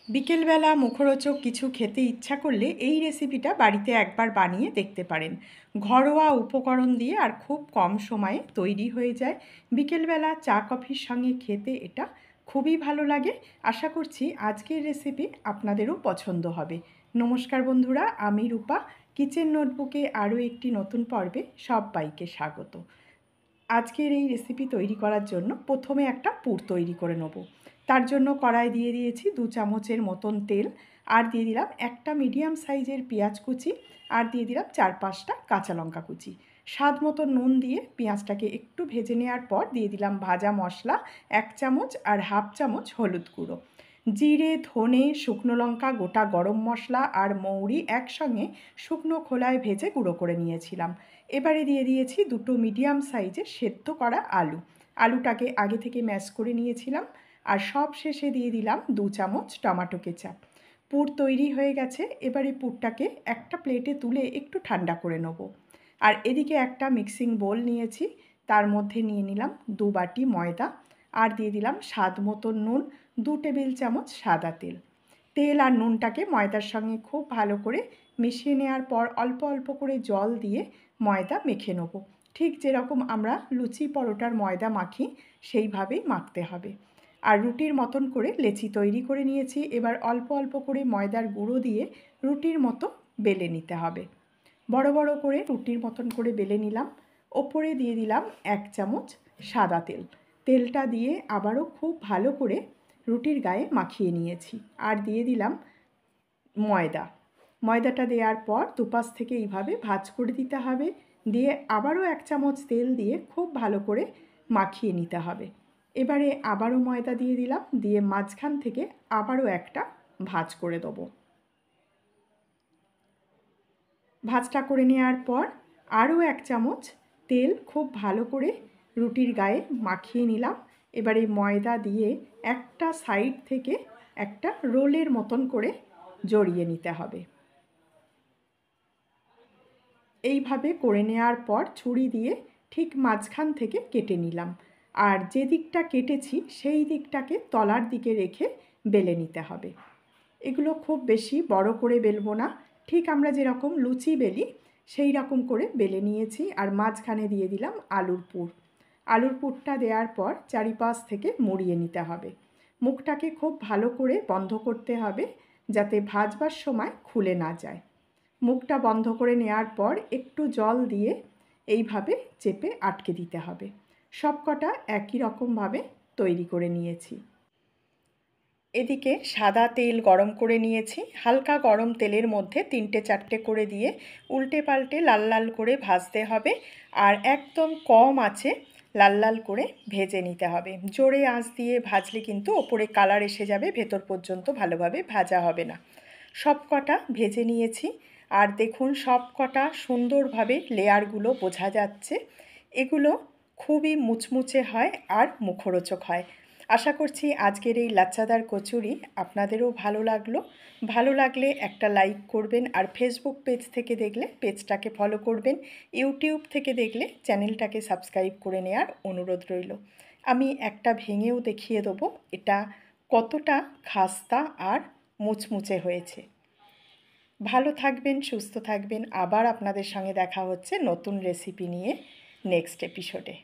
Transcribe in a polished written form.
বিকেলবেলা মুখরোচক কিছু খেতে ইচ্ছা করলে এই রেসিপিটা বাড়িতে একবার বানিয়ে দেখতে পারেন। ঘরোয়া উপকরণ দিয়ে আর খুব কম সময়ে তৈরি হয়ে যায়। বিকেলবেলা চা কফির সঙ্গে খেতে এটা খুবই ভালো লাগে। আশা করছি আজকের রেসিপি আপনাদেরও পছন্দ হবে। নমস্কার বন্ধুরা, আমি রূপা। কিচেন নোটবুকে আরও একটি নতুন পর্বে সবাইকে স্বাগত। আজকের এই রেসিপি তৈরি করার জন্য প্রথমে একটা পুর তৈরি করে নেব। তার জন্য কড়াই দিয়ে দিয়েছি 2 চামচের মতন তেল, আর দিয়ে দিলাম একটা মিডিয়াম সাইজের পেঁয়াজ কুচি, আর দিয়ে দিলাম 4-5টা কাঁচা লঙ্কা কুচি। স্বাদ মতো নুন দিয়ে পেঁয়াজটাকে একটু ভেজে নেওয়ার পর দিয়ে দিলাম ভাজা মশলা 1 চামচ আর 1/2 চামচ হলুদ গুঁড়ো। জিরে, ধনে, শুকনো লঙ্কা, গোটা গরম মশলা আর মৌরি একসঙ্গে শুকনো খোলায় ভেজে গুঁড়ো করে নিয়েছিলাম। এবারে দিয়ে দিয়েছি 2টো মিডিয়াম সাইজের সেদ্ধ করা আলু। আলুটাকে আগে থেকে ম্যাশ করে নিয়েছিলাম। আর সব শেষে দিয়ে দিলাম 2 চামচ টমেটো কেচাপ। পুর তৈরি হয়ে গেছে। এবারে পুরটাকে একটা প্লেটে তুলে একটু ঠান্ডা করে নেব। আর এদিকে একটা মিক্সিং বোল নিয়েছি, তার মধ্যে নিয়ে নিলাম 2 বাটি ময়দা, আর দিয়ে দিলাম স্বাদ মতো নুন, 2 টেবিল চামচ সাদা তেল। তেল আর নুনটাকে ময়দার সঙ্গে খুব ভালো করে মিশিয়ে নেওয়ার পর অল্প অল্প করে জল দিয়ে ময়দা মেখে নেব। ঠিক যেরকম আমরা লুচি পরোটার ময়দা মাখি সেইভাবেই মাখতে হবে। আর রুটির মতন করে লেচি তৈরি করে নিয়েছি। এবার অল্প অল্প করে ময়দার গুঁড়ো দিয়ে রুটির মতো বেলে নিতে হবে। বড় বড় করে রুটির মতন করে বেলে নিলাম। ওপরে দিয়ে দিলাম 1 চামচ সাদা তেল। তেলটা দিয়ে আবারও খুব ভালো করে রুটির গায়ে মাখিয়ে নিয়েছি। আর দিয়ে দিলাম ময়দা। ময়দাটা দেওয়ার পর দুপাশ থেকে এইভাবে ভাঁজ করে দিতে হবে। দিয়ে আবারও 1 চামচ তেল দিয়ে খুব ভালো করে মাখিয়ে নিতে হবে। এবারে আবারও ময়দা দিয়ে দিলাম, দিয়ে মাঝখান থেকে আবারও একটা ভাঁজ করে দেবো। ভাঁজটা করে নেওয়ার পর আরও 1 চামচ তেল খুব ভালো করে রুটির গায়ে মাখিয়ে নিলাম। এবারে ময়দা দিয়ে একটা সাইড থেকে একটা রোলের মতন করে জড়িয়ে নিতে হবে। এইভাবে করে নেওয়ার পর ছুরি দিয়ে ঠিক মাঝখান থেকে কেটে নিলাম। আর যে দিকটা কেটেছি সেই দিকটাকে তলার দিকে রেখে বেলে নিতে হবে। এগুলো খুব বেশি বড় করে বেলবো না, ঠিক আমরা যেরকম লুচি বেলি সেই রকম করে বেলে নিয়েছি। আর মাঝখানে দিয়ে দিলাম আলুর পুর। আলুর পুরটা দেওয়ার পর চারিপাশ থেকে মুড়িয়ে নিতে হবে। মুখটাকে খুব ভালো করে বন্ধ করতে হবে যাতে ভাজবার সময় খুলে না যায়। মুখটা বন্ধ করে নেওয়ার পর একটু জল দিয়ে এইভাবে চেপে আটকে দিতে হবে। সব কটা একই রকমভাবে তৈরি করে নিয়েছি। এদিকে সাদা তেল গরম করে নিয়েছি। হালকা গরম তেলের মধ্যে 3-4টে করে দিয়ে উল্টে পাল্টে লাল লাল করে ভাজতে হবে। আর একদম কম আঁচে লাল লাল করে ভেজে নিতে হবে। জোরে আঁচ দিয়ে ভাজলে কিন্তু ওপরে কালার এসে যাবে, ভেতর পর্যন্ত ভালোভাবে ভাজা হবে না। সব কটা ভেজে নিয়েছি। আর দেখুন সব কটা সুন্দরভাবে লেয়ারগুলো বোঝা যাচ্ছে। এগুলো খুবই মুচমুচে হয় আর মুখরোচক হয়। আশা করছি আজকের এই লাচ্ছাদার কচুরি আপনাদেরও ভালো লাগলো। ভালো লাগলে একটা লাইক করবেন, আর ফেসবুক পেজ থেকে দেখলে পেজটাকে ফলো করবেন। ইউটিউব থেকে দেখলে চ্যানেলটাকে সাবস্ক্রাইব করে নেওয়ার অনুরোধ রইল। আমি একটা ভেঙেও দেখিয়ে দেবো এটা কতটা খাস্তা আর মুচমুচে হয়েছে। ভালো থাকবেন, সুস্থ থাকবেন। আবার আপনাদের সঙ্গে দেখা হচ্ছে নতুন রেসিপি নিয়ে নেক্সট এপিসোডে।